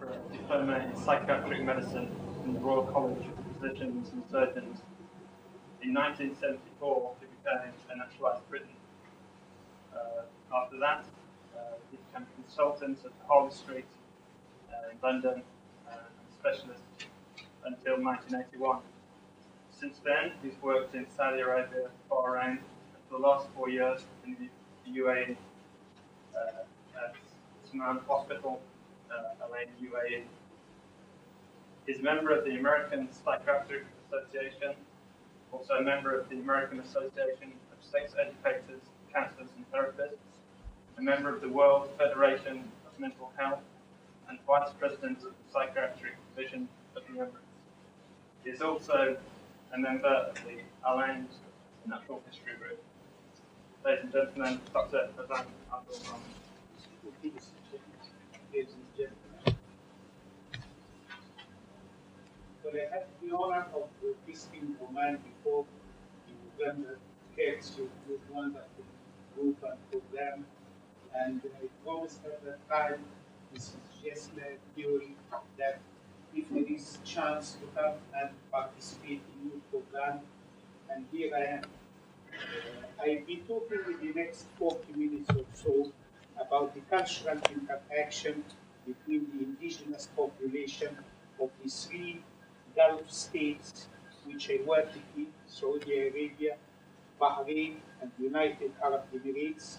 for a diploma in psychiatric medicine from the Royal College of Physicians and Surgeons. In 1974, he became a naturalised Briton. After that, he became a consultant at Harley Street in London and a specialist until 1981. Since then, he's worked in Saudi Arabia, Bahrain, and for the last 4 years in the UAE at Salman Hospital, Al-Ain, UAE. He's a member of the American Psychiatric Association, also a member of the American Association of Sex Educators, Counselors and Therapists, a member of the World Federation of Mental Health, and Vice President of the Psychiatric Division of the Emirates. He is also a member of the Al-Ain Natural History Group. Ladies and gentlemen, Dr. Hassan Abdul-Rahman. Well, I had the honor of visiting Oman before the Uganda case with wonderful group and program, and I promised at that time, Mrs. Jesler during that if there is chance to come and participate in your program, and here I am. I'll be talking in the next 40 minutes or so about the cultural interaction between the indigenous population of the three Gulf states which I worked in, Saudi Arabia, Bahrain, and United Arab Emirates,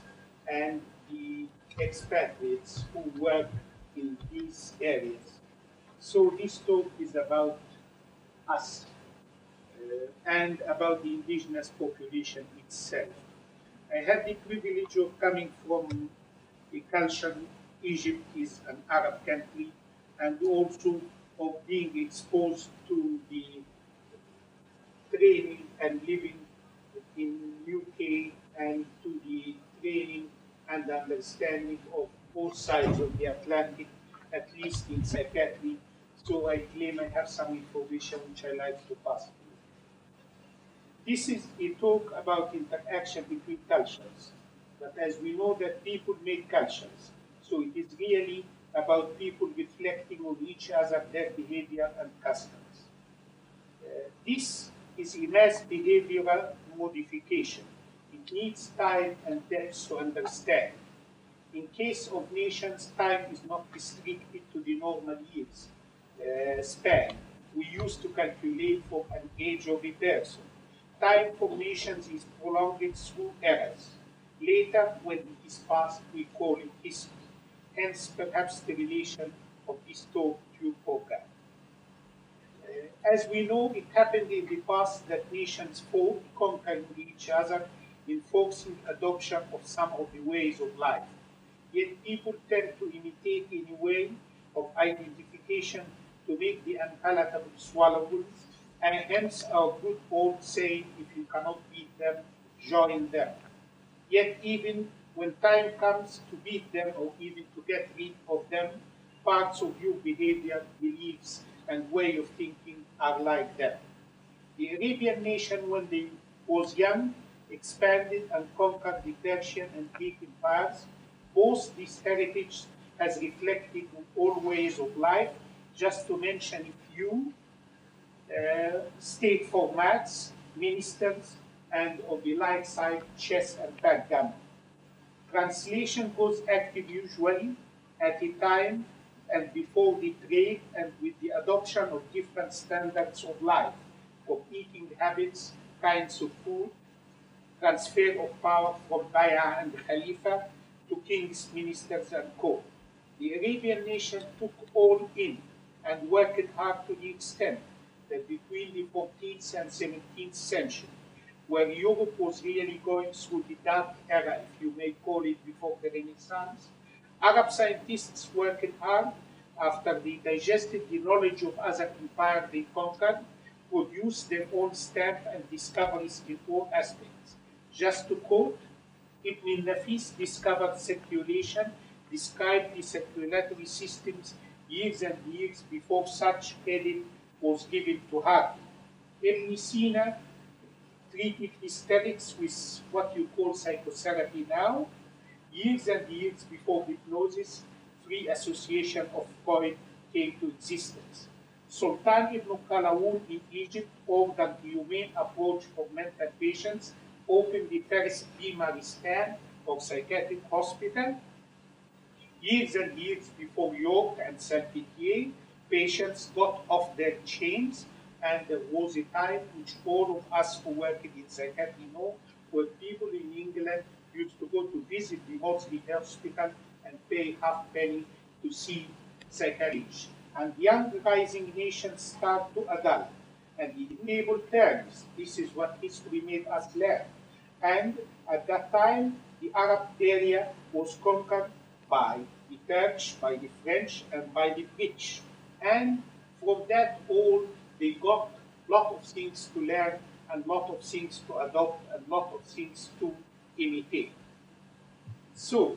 and the expatriates who work in these areas. So this talk is about us and about the indigenous population itself. I had the privilege of coming from a culture. Egypt is an Arab country, and also of being exposed to the training and living in UK and to the training and understanding of both sides of the Atlantic, at least in psychiatry. So I claim I have some information which I like to pass to you. This is a talk about interaction between cultures. But as we know that people make cultures, so it is really about people reflecting on each other, their behavior and customs. This is a mass behavioral modification. It needs time and depth to understand. In case of nations, time is not restricted to the normal years span we used to calculate for an age of a person. Time for nations is prolonged through eras. Later, when it is past, we call it history. Hence, perhaps the relation of this talk to your program. As we know, it happened in the past that nations fought, conquering each other, enforcing adoption of some of the ways of life. Yet people tend to imitate any way of identification to make the unpalatable swallowable, and hence our good old saying, if you cannot beat them, join them. Yet even when time comes to beat them or even to get rid of them, parts of your behavior, beliefs, and way of thinking are like them. The Arabian nation, when they was young, expanded and conquered the Persian and Greek empires. Both this heritage has reflected in all ways of life, just to mention a few: state formats, ministers, and on the light side, chess and backgammon. Translation goes active usually at a time and before the trade and with the adoption of different standards of life, of eating habits, kinds of food, transfer of power from Bay'a and Khalifa to kings, ministers, and court. The Arabian nation took all in and worked hard to the extent that between the 14th and 17th century, where Europe was really going through the dark era, if you may call it, before the Renaissance, Arab scientists worked hard after they digested the knowledge of other empires they conquered, produced their own stamp and discoveries in all aspects. Just to quote, Ibn Nafis discovered circulation, described the circulatory systems years and years before such credit was given to her. Ibn Sina treated hysterics with what you call psychotherapy now, years and years before hypnosis, free association of Freud came to existence. Sultan ibn Qalawun in Egypt ordered the humane approach for mental patients, opened the first Bimaristan or psychiatric hospital. Years and years before York and Salpêtrière, patients got off their chains, and there was a time which all of us who work in psychiatry know, where people in England used to go to visit the Maudsley Hospital and pay half penny to see psychiatrists. And young rising nations start to adapt, and the enable terms. This is what history made us learn. And at that time, the Arab area was conquered by the Turks, by the French, and by the British. And from that all, they got a lot of things to learn, and a lot of things to adopt, and a lot of things to imitate. So,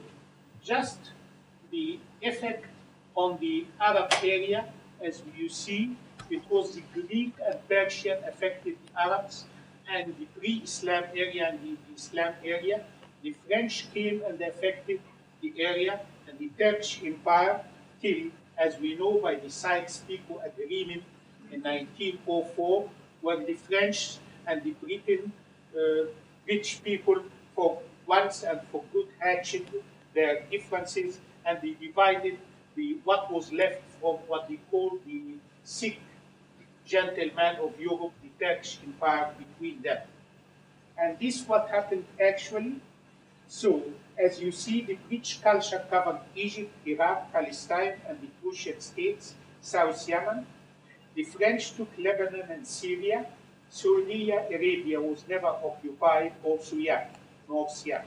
just the effect on the Arab area, as you see, it was the Greek and Persian affected the Arabs, and the pre-Islam area and the Islam area. The French came and affected the area, and the Turkish Empire till, as we know by the Sykes-Picot Agreement in 1904, when the French and the British people, for once and for good, hatched their differences, and they divided what was left from what they call the sick gentlemen of Europe, the Turkish Empire, between them. And this is what happened actually. So, as you see, the British culture covered Egypt, Iraq, Palestine, and the Cruciate states, South Yemen. The French took Lebanon and Syria. Saudi Arabia was never occupied, also Yemen, North Yemen.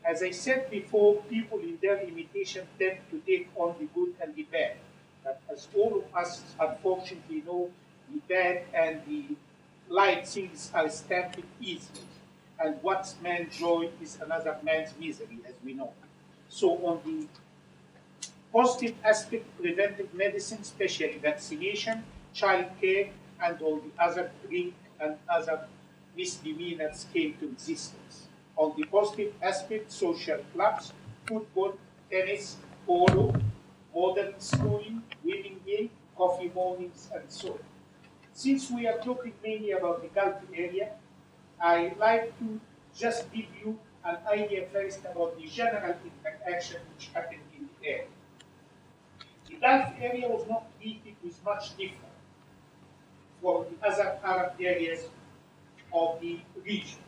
As I said before, people in their imitation tend to take on the good and the bad. But as all of us unfortunately know, the bad and the light things are stamped easily. And what's man's joy is another man's misery, as we know. So on the positive aspect, preventive medicine, especially vaccination, child care, and all the other drink and other misdemeanors came to existence. On the positive aspect, social clubs, football, tennis, polo, modern schooling, women game, coffee mornings, and so on. Since we are talking mainly about the Gulf area, I'd like to just give you an idea first about the general interaction which happened in the area. The Gulf area was not treated with much difference from the other Arab areas of the region.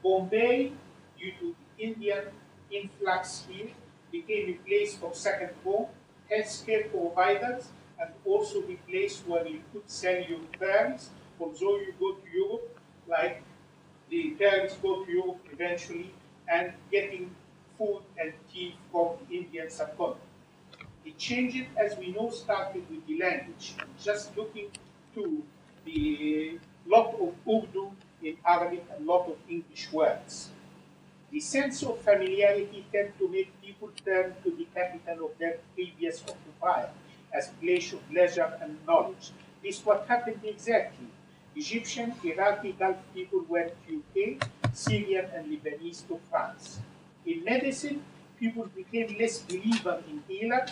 Bombay, due to the Indian influx here, became a place of second home, healthcare providers, and also the place where you could sell your pearls. Although you go to Europe, like the pearls go to Europe eventually, and getting food and tea from the Indian subcontinent. The changes, as we know, started with the language. Just looking to the lot of Urdu in Arabic and lot of English words. The sense of familiarity tends to make people turn to the capital of their previous occupier as a place of leisure and knowledge. This is what happened exactly. Egyptian, Iraqi, Gulf people went to UK, Syrian and Lebanese to France. In medicine, people became less believer in healers,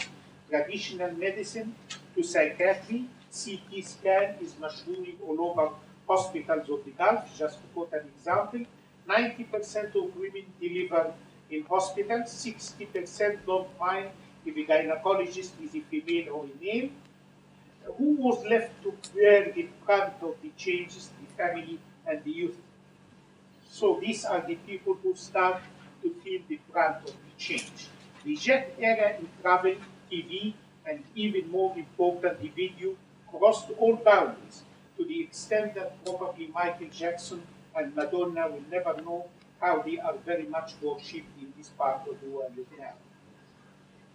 traditional medicine to psychiatry. CT scan is mushrooming all over hospitals of the Gulf. Just to quote an example, 90% of women deliver in hospitals, 60% don't mind if a gynecologist is a female or a male. Who was left to bear the brunt of the changes? The family and the youth. So these are the people who start to feel the brunt of the change. The jet era in travel, TV, and even more important, the video, crossed all boundaries to the extent that probably Michael Jackson and Madonna will never know how they are very much worshipped in this part of the world now.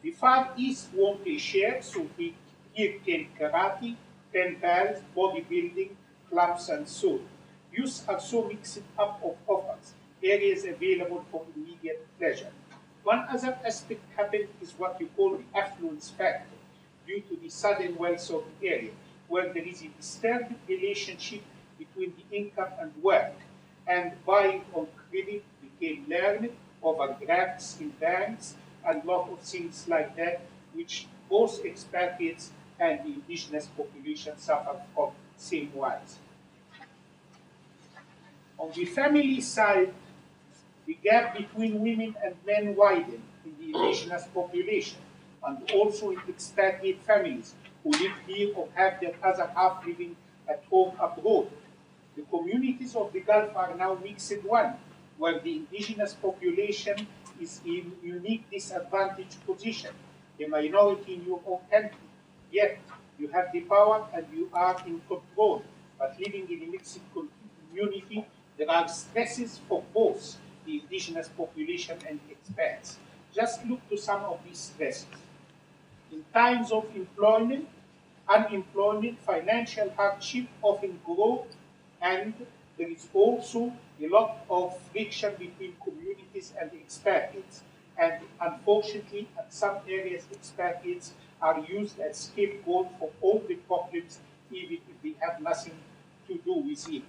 The Far East want a share, so here came karate, pen pals, bodybuilding, clubs, and so on. Youth are so mixed up of offers, areas available for immediate pleasure. One other aspect happened is what you call the affluence factor, due to the sudden wealth of the area, where there is a disturbed relationship between the income and work, and buying on credit became learned, overdrafts in banks, and a lot of things like that, which both expatriates and the indigenous population suffer from same wise. On the family side, the gap between women and men widened in the indigenous population and also in expatriate families who live here or have their other half living at home abroad. The communities of the Gulf are now mixed one, where the indigenous population is in unique disadvantaged position, a minority in your own country. Yet you have the power and you are in control, but living in a mixed community, there are stresses for both the indigenous population and expats. Just look to some of these stresses. In times of employment, unemployment, financial hardship often grow, and there is also a lot of friction between communities and expatriates. And unfortunately, in some areas, expatriates are used as scapegoat for all the problems, even if they have nothing to do with it.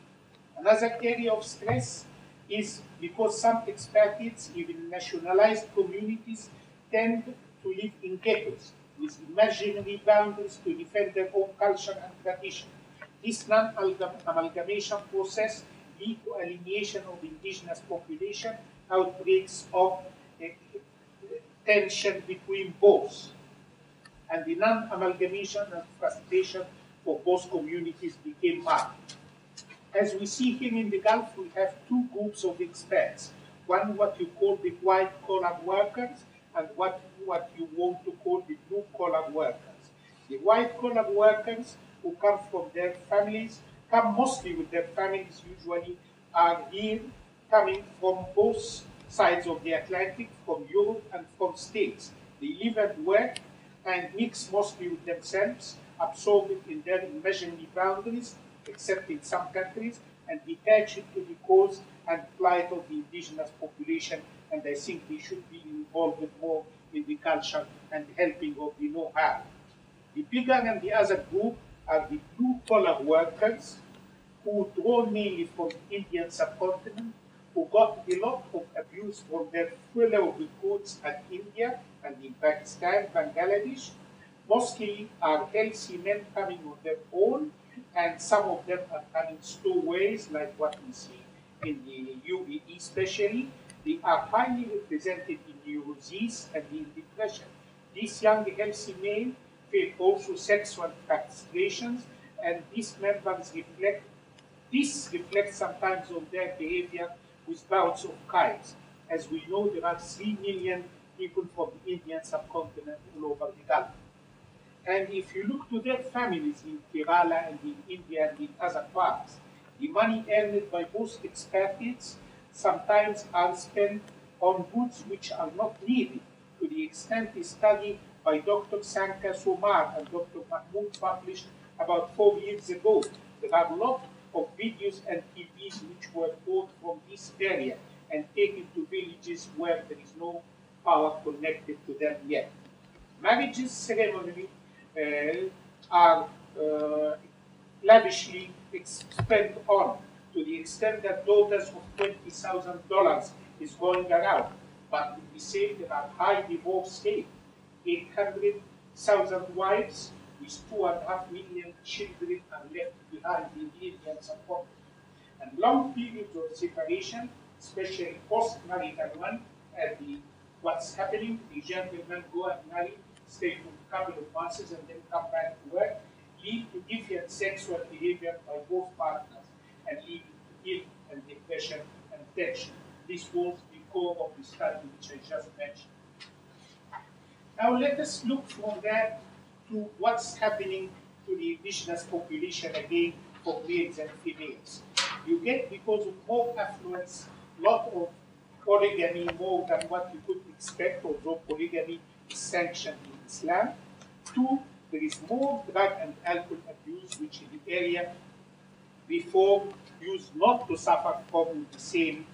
Another area of stress is because some expatriates, even nationalized communities, tend to live in ghettos with imaginary boundaries to defend their own culture and tradition. This non-amalgamation process leads to alienation of indigenous population, outbreaks of tension between both, and the non-amalgamation and frustration for both communities became marked. As we see here in the Gulf, we have two groups of expats. One, what you call the white-collar workers, and what you want to call the blue-collar workers. The white-collar workers who come from their families, come mostly with their families usually, are here coming from both sides of the Atlantic, from Europe and from States. They live and work and mix mostly with themselves, absorbed in their imaginary boundaries, except in some countries, and detach it to the cause and plight of the indigenous population. And I think we should be involved more in the culture and helping of the know-how. The bigger and the other group are the blue-collar workers who draw mainly from the Indian subcontinent, who got a lot of abuse from their fellow recruits at India and in Pakistan, Bangladesh. Mostly are healthy men coming on their own, and some of them are coming stowaways, like what we see in the UAE especially. They are highly represented in neurosis and in depression. These young healthy men feel also sexual frustrations, and these members reflect sometimes on their behavior with bouts of kites. As we know, there are 3 million people from the Indian subcontinent all over the Gulf. And if you look to their families in Kerala and in India and in other parts, the money earned by both expatriates sometimes are spent on goods which are not needed, to the extent a study by Dr. Sankar Somar and Dr. Mahmood published about 4 years ago. There are a lot of videos and TVs which were bought from this area and taken to villages where there is no power connected to them yet. Marriages ceremonially are lavishly spent on, to the extent that daughters of $20,000 is going around. But we say there are high divorce rate, 800,000 wives with 2.5 million children are left behind in the Indian subcontinent. And long periods of separation, especially post-marital one, and what's happening, the gentlemen go and marry, stay for a couple of months and then come back to work, lead to different sexual behavior by both partners and lead to guilt and depression and tension. This was the core of the study which I just mentioned. Now let us look from that to what's happening to the indigenous population again for males and females. You get, because of more affluence, lot of polygamy more than what you could expect, although polygamy is sanctioned in Islam. 2, there is more drug and alcohol abuse, which in the area before used not to suffer from the same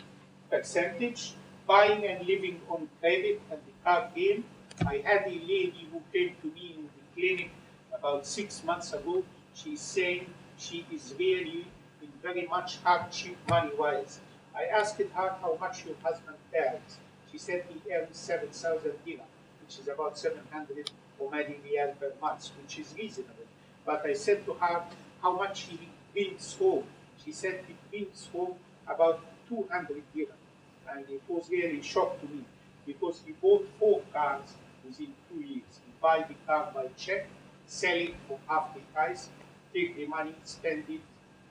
percentage. Buying and living on credit and the card game. I had a lady who came to me in the clinic about 6 months ago. She's saying she is really in very much hardship money-wise. I asked her how much your husband earns. She said he earns 7,000 dirham, which is about $700 Omani riyal per month, which is reasonable. But I said to her, how much he brings home? She said he brings home about 200 dirham. And it was really a shock to me because he bought 4 cars within 2 years. He buy the car by check, sell it for half the price, take the money, spend it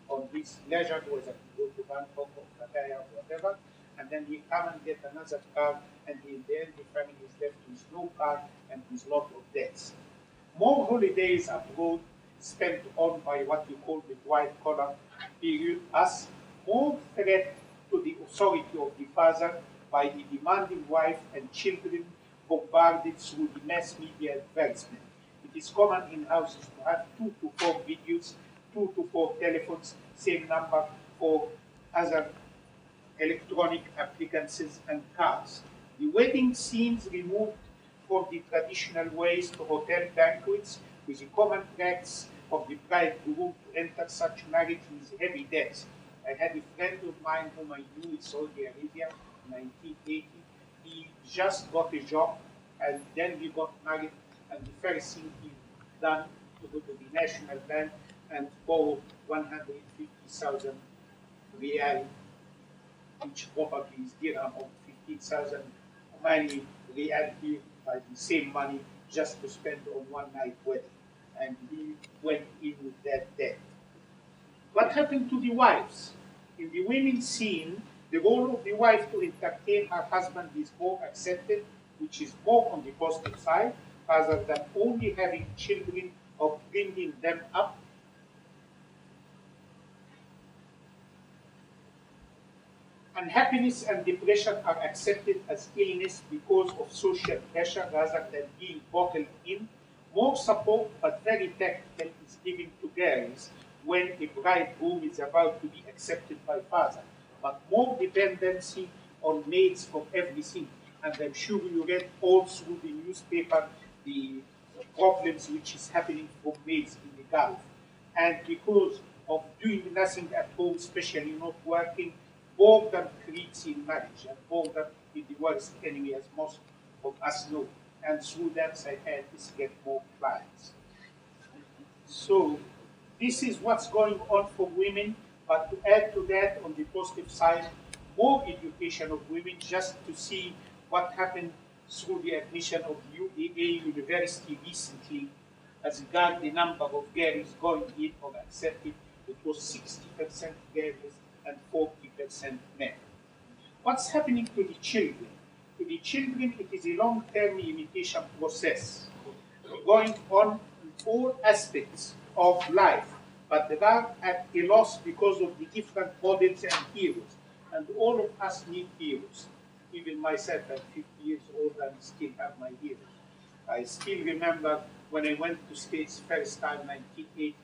on his leisure, whether he go to Bangkok or Pattaya or whatever, and then he come and get another car, and in the end the family is left with no car and with lot of debts. More holidays abroad spent on by what you call the white-collar period as more threat to the authority of the father by the demanding wife and children bombarded through the mass media advertisement. It is common in houses to have 2 to 4 videos, 2 to 4 telephones, same number for other electronic appliances and cars. The wedding scenes removed from the traditional ways to hotel banquets with the common practice of the bridegroom to enter such marriage with heavy debts. I had a friend of mine whom I knew in Saudi Arabia in 1980. He just got a job and then he got married, and the first thing he done to go to the National Bank and borrow 150,000 riyal, which probably is dirham of 15,000 Omani riyal here by the same money just to spend on one night wedding. And he went in with that debt. What happened to the wives? In the women's scene, the role of the wife to entertain her husband is more accepted, which is more on the positive side, rather than only having children or bringing them up. Unhappiness and depression are accepted as illness because of social pressure rather than being bottled in. More support, but very tactical, is given to girls when a bridegroom is about to be accepted by father, but more dependency on maids for everything. And I'm sure you read all through the newspaper the problems which is happening for maids in the Gulf. And because of doing nothing at home, especially not working, boredom creates in marriage, and boredom is the worst enemy, as most of us know. And through that, psychiatrists get more clients. So this is what's going on for women, but to add to that, on the positive side, more education of women, just to see what happened through the admission of UAA University recently, as regards the number of girls going in or accepted. It was 60% girls and 40% men. What's happening to the children? To the children, it is a long-term imitation process going on in all aspects of life, but they are at a loss because of the different models and heroes. And all of us need heroes. Even myself, I'm 50 years old and still have my heroes. I still remember when I went to States first time, 1980,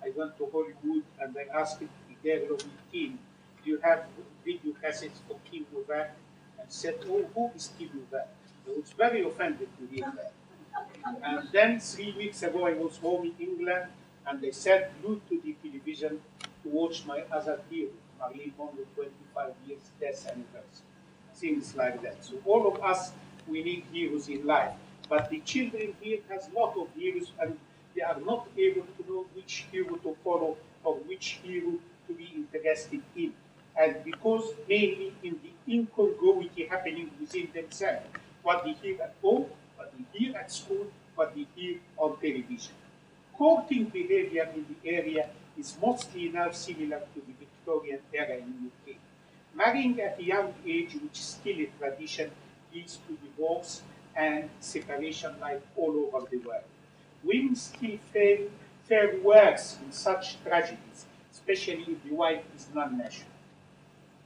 I went to Hollywood and I asked the girl of the team, do you have video cassettes for Kim Novak? And said, oh, who is Kim Novak? I was very offended to hear that. And then 3 weeks ago, I was home in England, and I sat glued to the television to watch my other hero, Marlene Monroe, 25 years death anniversary. Things like that. So all of us, we need heroes in life. But the children here has a lot of heroes, and they are not able to know which hero to follow or which hero to be interested in. And because mainly in the incongruity happening within themselves, what they hear at home, what they hear at school, what they hear on television. Courting behavior in the area is mostly now similar to the Victorian era in the UK. Marrying at a young age, which is still a tradition, leads to divorce and separation like all over the world. Women still fare worse in such tragedies, especially if the wife is non-national.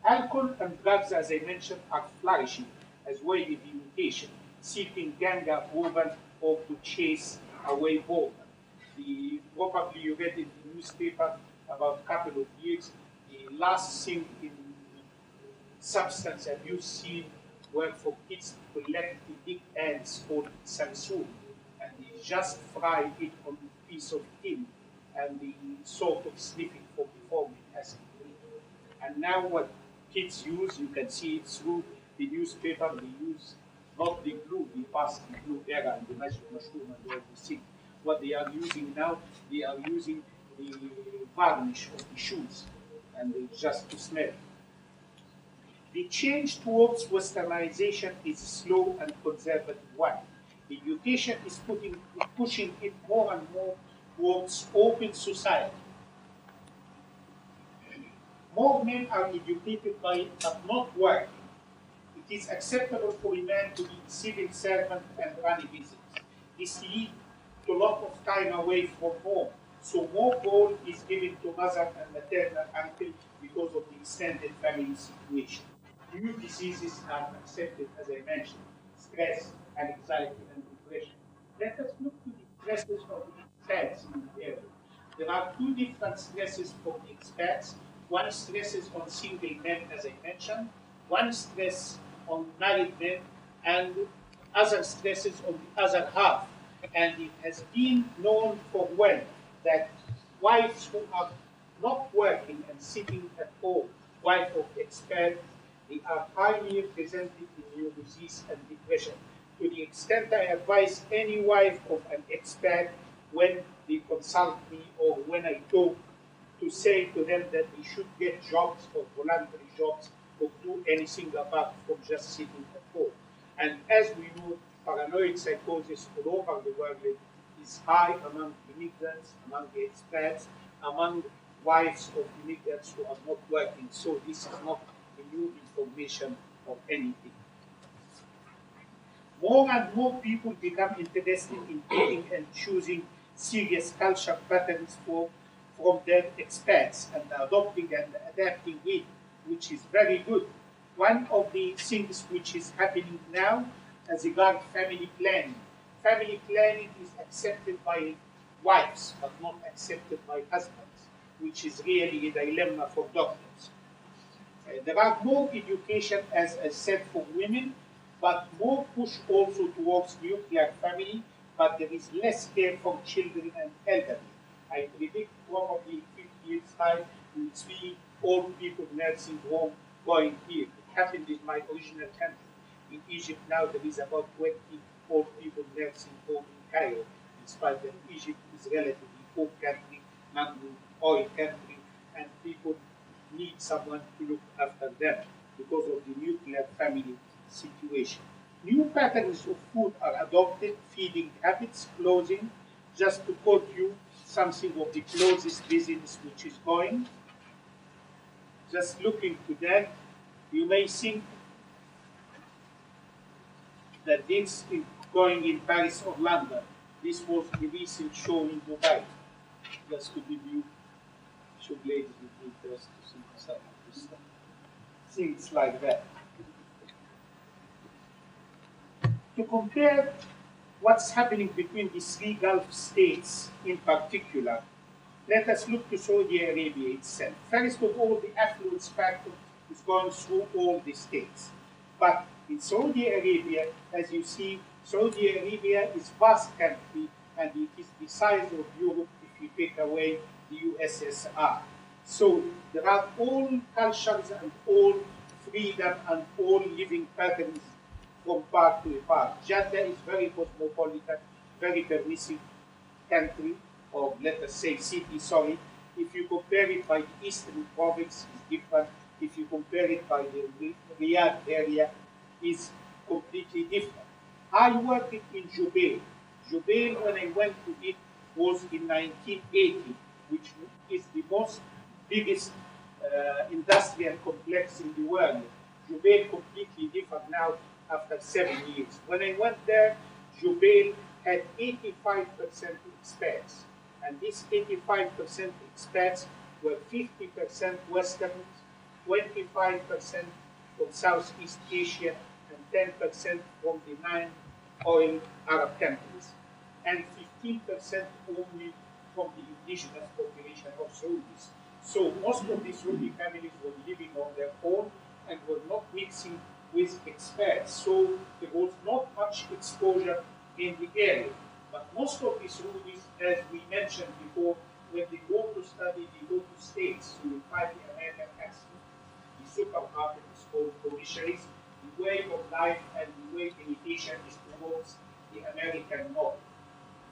Alcohol and drugs, as I mentioned, are flourishing as well as the mutation, seeking gang approval or to chase away boredom. Probably you read in the newspaper about a couple of years, the last thing in substance abuse scene were for kids to collect the big ants called Samsung, and they just fry it on a piece of tin, and they sort of sniff it for before it has to eat. And now what kids use, you can see it through the newspaper, they use not the glue, the past glue era and the mushroom and everything. What they are using now, they are using the varnish of the shoes, and just to smell. The change towards westernization is a slow and conservative one. Education is pushing it more and more towards open society. More men are educated but not working. It is acceptable for a man to be a civil servant and run a business. This leads to a lot of time away from home. So more gold is given to mother and maternal uncle because of the extended family situation. New diseases are accepted, as I mentioned, stress, anxiety, and depression. Let us look to the stresses of the expats in the area. There are two different stresses for the expats. One stresses on single men, as I mentioned, one stress on married men, and other stresses on the other half. And it has been known for well that wives who are not working and sitting at home, wife of expat, they are highly represented in neurosis and depression. To the extent I advise any wife of an expat when they consult me or when I talk to say to them that they should get jobs or voluntary jobs or do anything apart from just sitting at home. And as we know, paranoid psychosis all over the world is high among immigrants, among the expats, among wives of immigrants who are not working. So this is not a new information of anything. More and more people become interested in taking and choosing serious culture patterns from their expats and adopting and adapting it, which is very good. One of the things which is happening now as regards family planning. Family planning is accepted by wives, but not accepted by husbands, which is really a dilemma for doctors. There are more education, as I said, for women, but more push also towards nuclear family, but there is less care for children and elderly. I predict probably 50 years' time, we will see old people nursing home going here. It happened in my original country. In Egypt now, there is about 20 old people nursing home in Cairo, in spite that Egypt is a relatively poor country, non-oil country, and people need someone to look after them because of the nuclear family situation. New patterns of food are adopted, feeding habits, clothing. Just to quote you something of the closest business which is going. Just looking to that, you may think that this is going in Paris or London. This was the recent show in Dubai. Just to give you, should ladies with me first to see myself. Things like that. To compare what's happening between the three Gulf states in particular, let us look to Saudi Arabia itself. First of all, the affluence factor is going through all the states. But in Saudi Arabia, as you see, Saudi Arabia is a vast country, and it is the size of Europe if you take away the USSR. So there are all cultures and all freedom and all living patterns from part to part. Jeddah is very cosmopolitan, very permissive country, or let us say city, sorry. If you compare it by the eastern province, it's different. If you compare it by the Riyadh area, it's completely different. I worked in Jubail. Jubail, when I went to it, was in 1980, which is the most biggest industrial complex in the world. Jubail completely different now after 7 years. When I went there, Jubail had 85% expats. And these 85% expats were 50% Westerners, 25% from Southeast Asia, and 10% from the non-oil Arab countries, and 15% only from the indigenous population of Saudis. So most of these Saudi families were living on their own and were not mixing with expats. So there was not much exposure in the area. But most of these Saudis, as we mentioned before, when they go to study, they go to states. So you find the American accent, the supermarket is called commissaries, the way of life and the way meditation is towards the American model.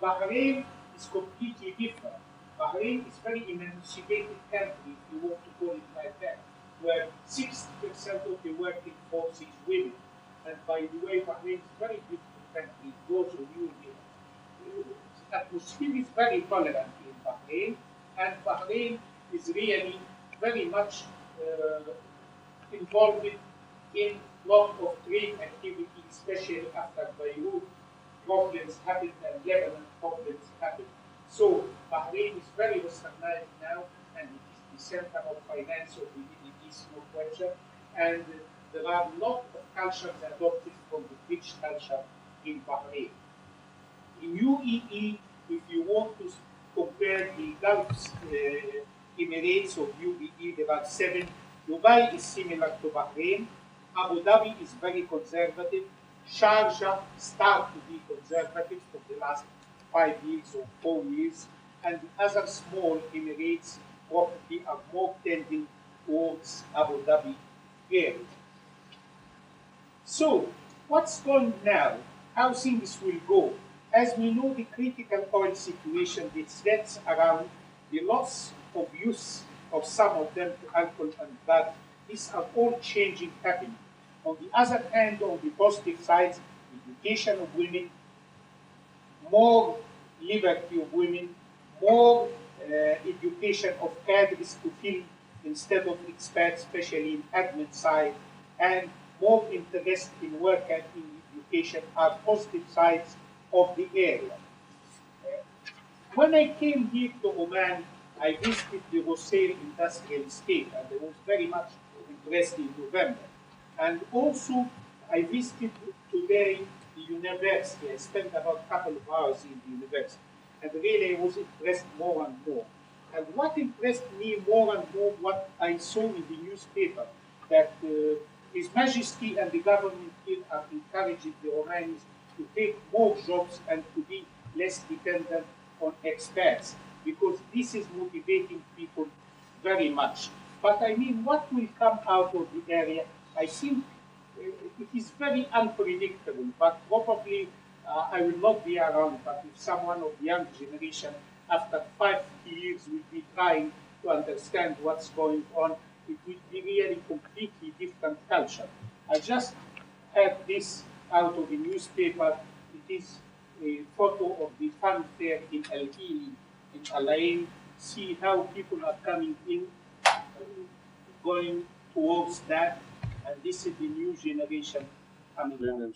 Bahrain is completely different. Bahrain is very emancipated country, if you want to call it like that, where 60% of the working force is women. And by the way, Bahrain is a very beautiful country. Those of you, the atmosphere is very tolerant in Bahrain, and Bahrain is really very much involved in a lot of trade activity, especially after Beirut problems happened and Lebanon problems happened. So Bahrain is very westernized now, and it is the center of finance of the Middle East, no question. And there are a lot of cultures adopted from the British culture in Bahrain. In UAE, if you want to compare the Gulf Emirates of UAE, there are 7. Dubai is similar to Bahrain. Abu Dhabi is very conservative. Sharjah started to be conservative for the last 5 years or 4 years. And the other small Emirates probably are more tending towards Abu Dhabi area. So, what's going now? How things will go? As we know, the critical oil situation, the threats around the loss of use of some of them to alcohol and drugs, these are all changing, happening. On the other hand, on the positive side, education of women, more liberty of women, more education of cadres to fill instead of expats, especially in admin side, and more interest in work and in education are positive sides of the area. When I came here to Oman, I visited the Hussein industrial estate, and I was very much impressed in November. And also, I visited today the university. I spent about a couple of hours in the university, and really I was impressed more and more. And what impressed me more and more, what I saw in the newspaper, that His Majesty and the government here are encouraging the Omanis to take more jobs and to be less dependent on expats, because this is motivating people very much. But I mean, what will come out of the area, I think it is very unpredictable, but probably I will not be around, but if someone of the young generation after 5 years will be trying to understand what's going on, it will be really completely different culture. I just had this out of the newspaper. It is a photo of the fun fair in Al-Hili, in Al-Ain. See how people are coming in, going towards that, and this is the new generation coming in.